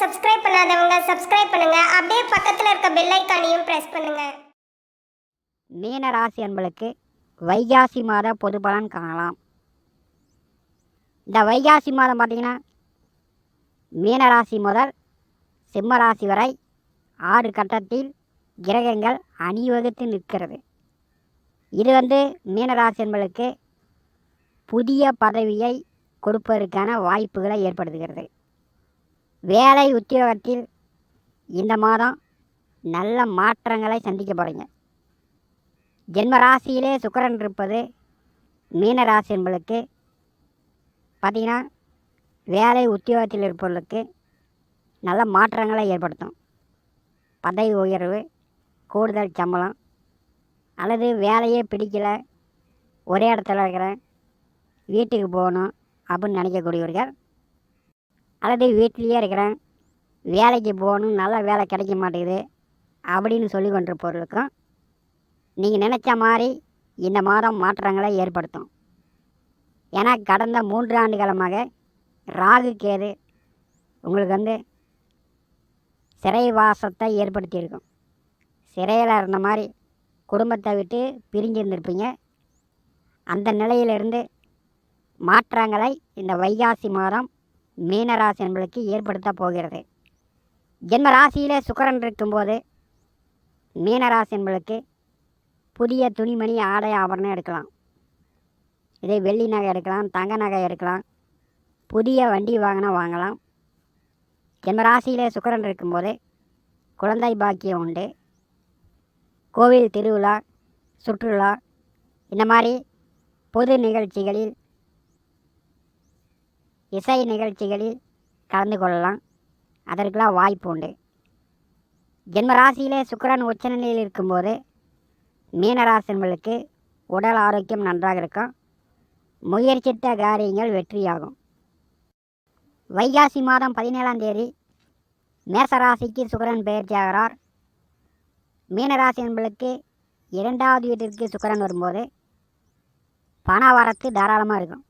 Subscribe பண்ணாதவங்க subscribe பண்ணுங்க. அப்படியே பக்கத்துல இருக்க பெல் ஐகானையும் பிரஸ் பண்ணுங்க. மீன ராசி அன்பர்களுக்கு வைகாசி மாத பொது பலன் காணலாம். இந்த வைகாசி மாதம் பார்த்தீங்கன்னா மீனராசி முதல் சிம்ம ராசி வரை 6 கட்டத்தில் கிரகங்கள் அணிவகுத்து நிற்கிறது. இது மீனராசி அன்பர்களுக்கு புதிய பதவியை கொடுப்பதற்கான வாய்ப்புகளை ஏற்படுத்துகிறது. வேலை உத்தியோகத்தில் இந்த மாதம் நல்ல மாற்றங்களை சந்திக்க போகிறீங்க. ஜென்ம ராசியிலே சுக்கிரன் இருப்பது மீனராசி என்பதற்கு பார்த்திங்கன்னா வேலை உத்தியோகத்தில் இருப்பவர்களுக்கு நல்ல மாற்றங்களை ஏற்படுத்தும். பதவி உயர்வு, கூடுதல் சம்பளம், அல்லது வேலையே பிடிக்கலை, ஒரே இடத்துல இருக்கிறேன், வீட்டுக்கு போகணும் அப்படின்னு நினைக்கக்கூடியவர்கள், அல்லது வீட்டிலையே இருக்கிறேன், வேலைக்கு போகணும், நல்ல வேலை கிடைக்க மாட்டேங்குது அப்படின்னு சொல்லி கொண்டிருப்பவர்களுக்கும் நீங்கள் நினச்ச மாதிரி இந்த மாதம் மாற்றங்களை ஏற்படுத்தும். ஏன்னா கடந்த 3 ஆண்டு காலமாக ராகு கேது உங்களுக்கு சிறைவாசத்தை ஏற்படுத்தியிருக்கும். சிறையில் இருந்த மாதிரி குடும்பத்தை விட்டு பிரிஞ்சிருந்திருப்பீங்க. அந்த நிலையிலிருந்து மாற்றங்களை இந்த வைகாசி மாதம் மீனராசி என்பதற்கு ஏற்படுத்த போகிறது. ஜென்ம ராசியிலே சுக்கிரன் இருக்கும்போது மீனராசி என்பதற்கு புதிய துணிமணி, ஆடை, ஆபரணம் எடுக்கலாம். இதே வெள்ளி நகை எடுக்கலாம், தங்க நகை எடுக்கலாம், புதிய வண்டி வாங்கலாம். ஜென்ம ராசியிலே சுக்கிரன் இருக்கும்போது குழந்தை பாக்கியம் உண்டு. கோவில் திருவிழா, சுற்றுலா, இந்த மாதிரி பொது நிகழ்ச்சிகளில், இசை நிகழ்ச்சிகளில் கலந்து கொள்ளலாம். அதற்கெல்லாம் வாய்ப்பு உண்டு. ஜென்ம ராசியிலே சுக்கிரன் உச்சநிலையில் இருக்கும்போது மீனராசினர்களுக்கு உடல் ஆரோக்கியம் நன்றாக இருக்கும். முயற்சித்த காரியங்கள் வெற்றியாகும். வைகாசி மாதம் 17ஆம் தேதி மேசராசிக்கு சுக்கிரன் பெயர்ச்சி ஆகிறார். மீனராசி என்பதற்கு 2வது வீட்டிற்கு சுக்கிரன் வரும்போது பண வரத்து தாராளமாக இருக்கும்.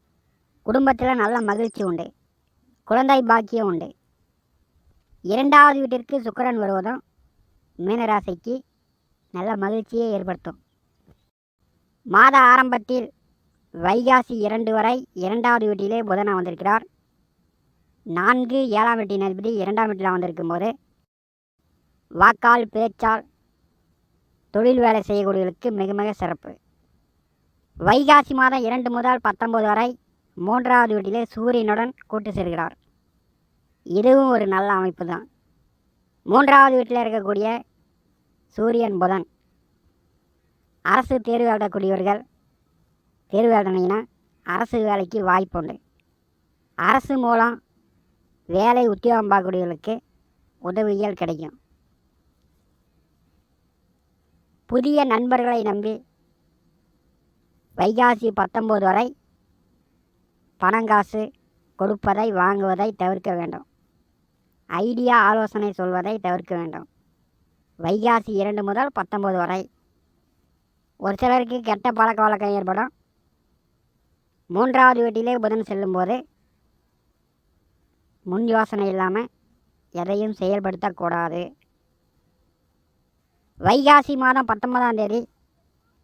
குடும்பத்தில் நல்ல மகிழ்ச்சி உண்டு. குழந்தை பாக்கியம் உண்டு. 2வது வீட்டிற்கு சுக்கிரன் வருவதும் மீனராசிக்கு நல்ல மகிழ்ச்சியை ஏற்படுத்தும். மாத ஆரம்பத்தில் வைகாசி 2 வரை 2வது வீட்டிலே புதன் வந்திருக்கிறார். 4, 7ஆம் வீட்டின் அதிபதி 2ஆம் வீட்டில் வந்திருக்கும் போது வாக்கால், பேச்சால் தொழில் வேலை செய்யக்கூடியவர்களுக்கு மிக மிக சிறப்பு. வைகாசி மாதம் 2 முதல் 19 வரை 3வது வீட்டிலே சூரியனுடன் கூட்டு சேர்கிறார். இதுவும் ஒரு நல்ல அமைப்பு தான். 3வது வீட்டில் இருக்கக்கூடிய சூரியன், புதன் அரசு தேர்வு எழுதக்கூடியவர்கள், தேர்வு எழுதினீங்கன்னா அரசு வேலைக்கு வாய்ப்பு உண்டு. அரசு மூலம் வேலை உத்தியோகம் பார்க்கக்கூடியவர்களுக்கு உதவிகள் கிடைக்கும். புதிய நண்பர்களை நம்பி வைகாசி 19 வரை பணங்காசு கொடுப்பதை, வாங்குவதை தவிர்க்க வேண்டும். ஐடியா, ஆலோசனை சொல்வதை தவிர்க்க வேண்டும். வைகாசி 2 முதல் 19 வரை ஒரு சிலருக்கு கெட்ட பழக்க வழக்கம் ஏற்படும். 3வது வீட்டிலே புதன் செல்லும்போது முன் யோசனை இல்லாமல் எதையும் செயல்படுத்தக்கூடாது. வைகாசி மாதம் 19ஆம் தேதி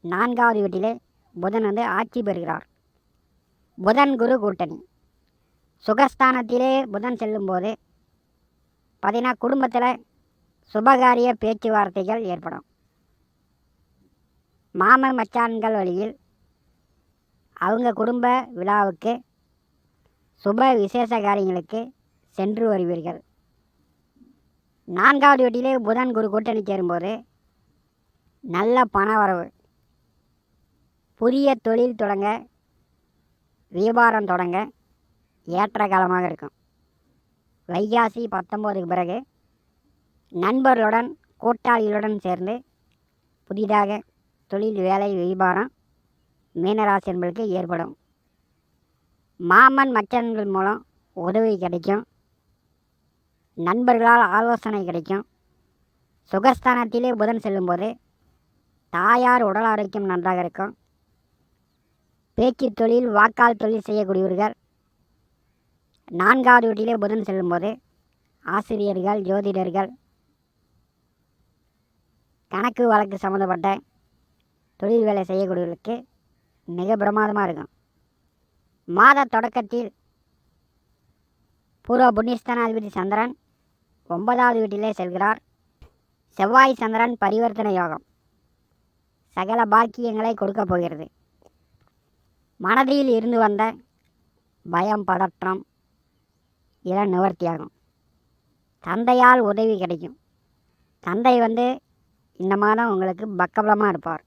4வது வீட்டிலே புதன் ஆட்சி பெறுகிறார். புதன் குரு கூட்டணி. சுகஸ்தானத்திலே புதன் செல்லும்போது பார்த்தீங்கன்னா குடும்பத்தில் சுபகாரிய பேச்சுவார்த்தைகள் ஏற்படும். மாமன் மச்சான்கள் வழியில் அவங்க குடும்ப விழாவுக்கு, சுப விசேஷ காரியங்களுக்கு சென்று வருவீர்கள். 4வது வீட்டிலே புதன் குரு கூட்டணி சேரும்போது நல்ல பண வரவு, புதிய தொழில் தொடங்க, வியாபாரம் தொடங்க ஏற்ற காலமாக இருக்கும். வைகாசி 19க்கு பிறகு நண்பர்களுடன், கூட்டாளிகளுடன் சேர்ந்து புதிதாக தொழில், வேலை, வியாபாரம் மீனராசி என்பதற்கு ஏற்படும். மாமன் மச்சன்கள் மூலம் உதவி கிடைக்கும். நண்பர்களால் ஆலோசனை கிடைக்கும். சுகஸ்தானத்திலே புதன் செல்லும்போது தாயார் உடல் ஆரோக்கியம் நன்றாக இருக்கும். பேச்சு தொழில், வாக்கால் தொழில் செய்யக்கூடியவர்கள் 4வது வீட்டிலே புதன் செல்லும்போது ஆசிரியர்கள், ஜோதிடர்கள், கணக்கு வழக்கு சம்மந்தப்பட்ட தொழில் வேலை செய்யக்கூடியவர்களுக்கு மிக பிரமாதமாக இருக்கும். மாத தொடக்கத்தில் பூர்வ புண்ணியஸ்தானாதிபதி சந்திரன் 9வது வீட்டிலே செல்கிறார். செவ்வாய் சந்திரன் பரிவர்த்தனை யோகம் சகல பாக்கியங்களை கொடுக்கப் போகிறது. மனதில் இருந்து வந்த பயம், பதற்றம் இதெல்லாம் நிவர்த்தியாகும். தந்தையால் உதவி கிடைக்கும். தந்தை இந்த மாதம் உங்களுக்கு பக்கபலமாக இருப்பார்.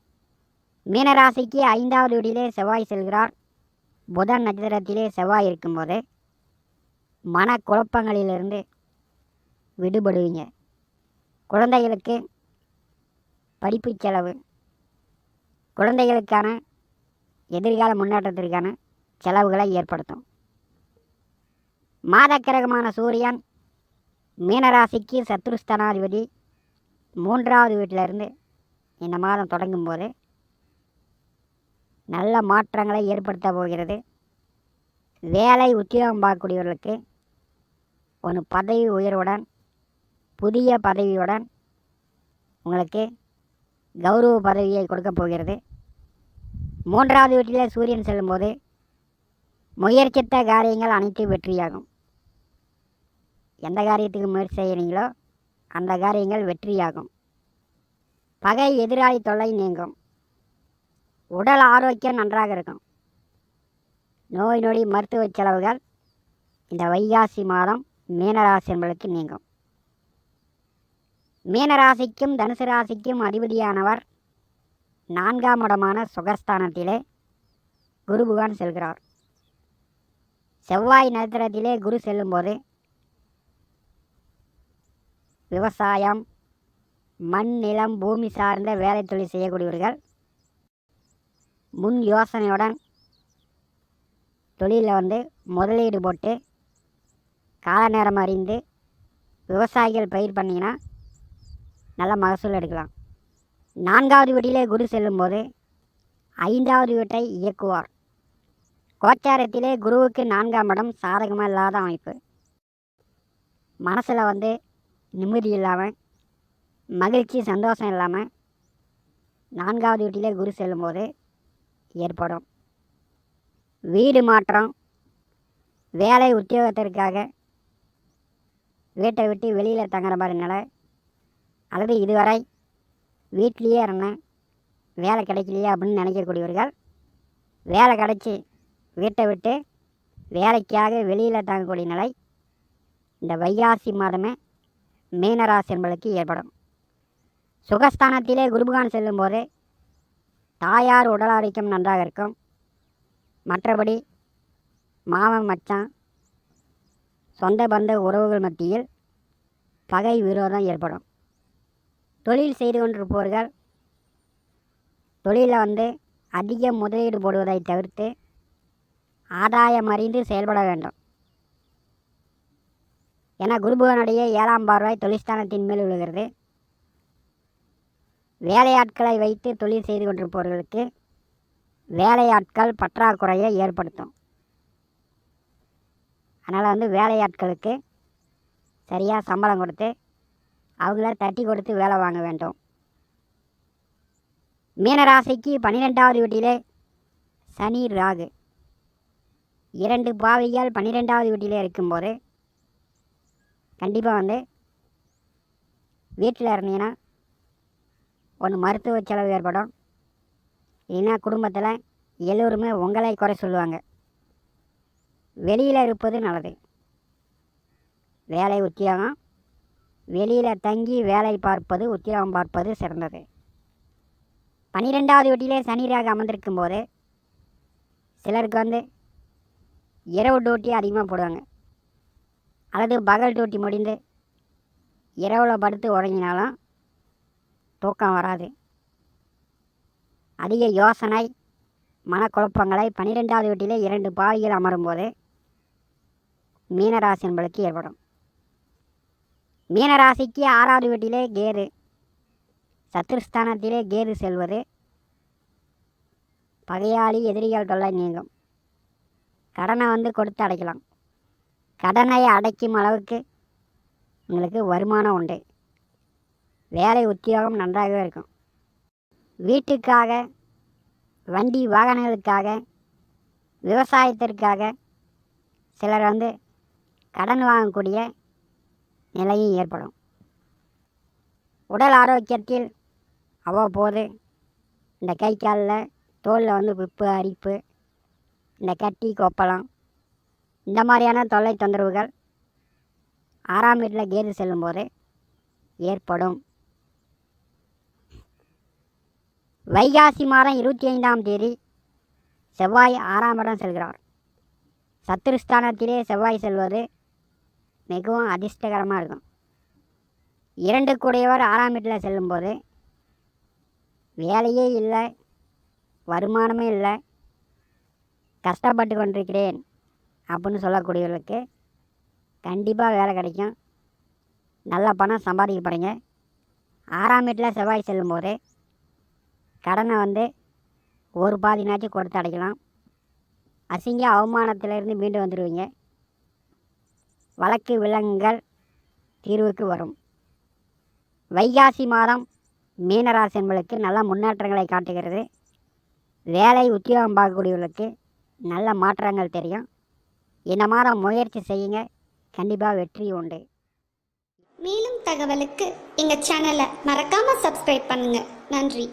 மீனராசிக்கு 5வது வீட்டிலே செவ்வாய் செல்கிறார். புதன் நட்சத்திரத்திலே செவ்வாய் இருக்கும்போது மனக்குழப்பங்களிலிருந்து விடுபடுவீங்க. குழந்தைகளுக்கு படிப்பு செலவு, குழந்தைகளுக்கான எதிர்கால முன்னேற்றத்திற்கான செலவுகளை ஏற்படுத்தும். மாதக்கிரகமான சூரியன் மீனராசிக்கு சத்ருஸ்தானாதிபதி 3வது வீட்டிலிருந்து இந்த மாதம் தொடங்கும்போது நல்ல மாற்றங்களை ஏற்படுத்த போகிறது. வேலை உத்தியோகம் பார்க்கக்கூடியவர்களுக்கு ஒரு பதவி உயர்வுடன், புதிய பதவியுடன் உங்களுக்கு கௌரவ பதவியை கொடுக்க போகிறது. 3வது வீட்டில் சூரியன் செல்லும்போது முயற்சித்த காரியங்கள் அனைத்தும் வெற்றியாகும். எந்த காரியத்துக்கு முயற்சி செய்கிறீங்களோ அந்த காரியங்கள் வெற்றியாகும். பகை எதிராளி தொல்லை நீங்கும். உடல் ஆரோக்கியம் நன்றாக இருக்கும். நோய் நொடி மருத்துவ செலவுகள் இந்த வைகாசி மாதம் மீனராசி என்பதற்கு நீங்கும். மீனராசிக்கும் தனுசு ராசிக்கும் அதிபதியானவர் 4ஆம் இடமான சுகஸ்தானத்திலே குரு பகவான் செல்கிறார். செவ்வாய் நட்சத்திரத்திலே குரு செல்லும்போது விவசாயம், மண், நிலம், பூமி சார்ந்த வேலை தொழில் செய்யக்கூடியவர்கள் முன் யோசனையுடன் தொழிலில் முதலீடு போட்டு கால நேரம் அறிந்து விவசாயிகள் பயிர் பண்ணிங்கன்னா நல்ல மகசூல் எடுக்கலாம். 4வது வீட்டிலே குரு செல்லும்போது 5வது வீட்டை இயக்குவார். கோச்சாரத்திலே குருவுக்கு 4ஆம் இடம் சாதகமாக இல்லாத அமைப்பு. மனசில் நிம்மதி இல்லாமல், மகிழ்ச்சி, சந்தோஷம் இல்லாமல் 4வது வீட்டிலே குரு செல்லும்போது ஏற்படும். வீடு மாற்றம், வேலை உத்தியோகத்திற்காக வீட்டை விட்டு வெளியில் தங்குற மாதிரி நிலை, அல்லது இதுவரை வீட்லேயே இருந்தேன் வேலை கிடைக்கலையே அப்படின்னு நினைக்கக்கூடியவர்கள் வேலை கிடைச்சி வீட்டை விட்டு வேலைக்காக வெளியில் தங்கக்கூடிய நிலை இந்த வைகாசி மாதமே மீனராசி என்பதற்கு ஏற்படும். சுகஸ்தானத்திலே குருபகான் செல்லும்போது தாயார் உடல் ஆரோக்கியம் நன்றாக இருக்கும். மற்றபடி மாமன், மச்சான், சொந்த பந்த உறவுகள் மத்தியில் பகை விரோதம் ஏற்படும். தொழில் செய்து கொண்டிருப்பவர்கள் தொழிலில் அதிக முதலீடு போடுவதை தவிர்த்து ஆதாயம் அறிந்து செயல்பட வேண்டும். ஏன்னா குருபகனுடைய 7ஆம் பார்வை தொழில்ஸ்தானத்தின் மேல் விழுகிறது. வேலையாட்களை வைத்து தொழில் செய்து கொண்டிருப்பவர்களுக்கு வேலையாட்கள் பற்றாக்குறையை ஏற்படுத்தும். அதனால் வேலையாட்களுக்கு சரியாக சம்பளம் கொடுத்து அவங்கள தட்டி கொடுத்து வேலை வாங்க வேண்டும். மீனராசிக்கு 12வது வீட்டிலே சனி, ராகு 2 பாவிகள் 12வது வீட்டிலே இருக்கும்போது கண்டிப்பாக வீட்டில் இருந்தீங்கன்னா ஒன்று மருத்துவ செலவு ஏற்படும். இல்லைன்னா குடும்பத்தில் எல்லோருமே உங்களை குறை சொல்லுவாங்க. வெளியில் இருப்பது நல்லது. வேலை உத்தியோகம், வெளியில் தங்கி வேலை பார்ப்பது, உத்தியோகம் பார்ப்பது சிறந்தது. 12வது வீட்டிலே சனி ராகு அமர்ந்திருக்கும் போது சிலருக்கு இரவு டியூட்டி அதிகமாக போடுவாங்க. அல்லது பகல் டியூட்டி முடிந்து இரவில் படுத்து உறங்கினாலும் தூக்கம் வராது. அதிக யோசனை, மனக்குழப்பங்களை 12வது வீட்டிலே 2 பாவிகள் அமரும்போது மீனராசி என்பதற்கு ஏற்படும். மீனராசிக்கு 6வது வீட்டிலே கேது, சத்துருஸ்தானத்திலே கேது செல்வது பகையாளி, எதிரிகள் தொல்லை நீங்கும். கடனை கொடுத்து அடைக்கலாம். கடனை அடைக்கும் அளவுக்கு உங்களுக்கு வருமானம் உண்டு. வேலை உத்தியோகம் நன்றாகவே இருக்கும். வீட்டுக்காக, வண்டி வாகனங்களுக்காக, விவசாயத்திற்காக சிலர் கடன் வாங்கக்கூடிய நிலையும் ஏற்படும். உடல் ஆரோக்கியத்தில் அவ்வப்போது இந்த கை காலில் தோலில் விப்பு அரிப்பு, இந்த கட்டி கொப்பளம், இந்த மாதிரியான தொல்லை தொந்தரவுகள் 6ஆம் வீட்டில் கேது செல்லும்போது ஏற்படும். வைகாசி மாதம் 25ஆம் தேதி செவ்வாய் 6ஆம் இடம் செல்கிறார். சத்துருஸ்தானத்திலே செவ்வாய் செல்வது மிகவும் அதிர்ஷ்டகரமாக இருக்கும். 2 கூடையவர் 6ஆம் வீட்டில் செல்லும்போது வேலையே இல்லை, வருமானமே இல்லை, கஷ்டப்பட்டு கொண்டிருக்கிறேன் அப்படின்னு சொல்லக்கூடியவர்களுக்கு கண்டிப்பாக வேலை கிடைக்கும். நல்ல பணம் சம்பாதிக்க போகிறீங்க. 6ஆம் வீட்டில் செவ்வாய் செல்லும்போது கடனை ஒரு பாதினாச்சும் கொடுத்து அடைக்கலாம். அசிங்க அவமானத்திலிருந்து மீண்டு வந்துடுவீங்க. வழக்கு விலங்குகள் தீர்வுக்கு வரும். வைகாசி மாதம் மீனராசி என்பதற்கு நல்ல முன்னேற்றங்களை காட்டுகிறது. வேலை உத்தியோகம் பார்க்கக்கூடியவர்களுக்கு நல்ல மாற்றங்கள் தெரியும். இந்த மாதம் முயற்சி செய்யுங்க, கண்டிப்பாக வெற்றி உண்டு. மேலும் தகவலுக்கு எங்கள் சேனலை மறக்காமல் சப்ஸ்கிரைப் பண்ணுங்கள். நன்றி.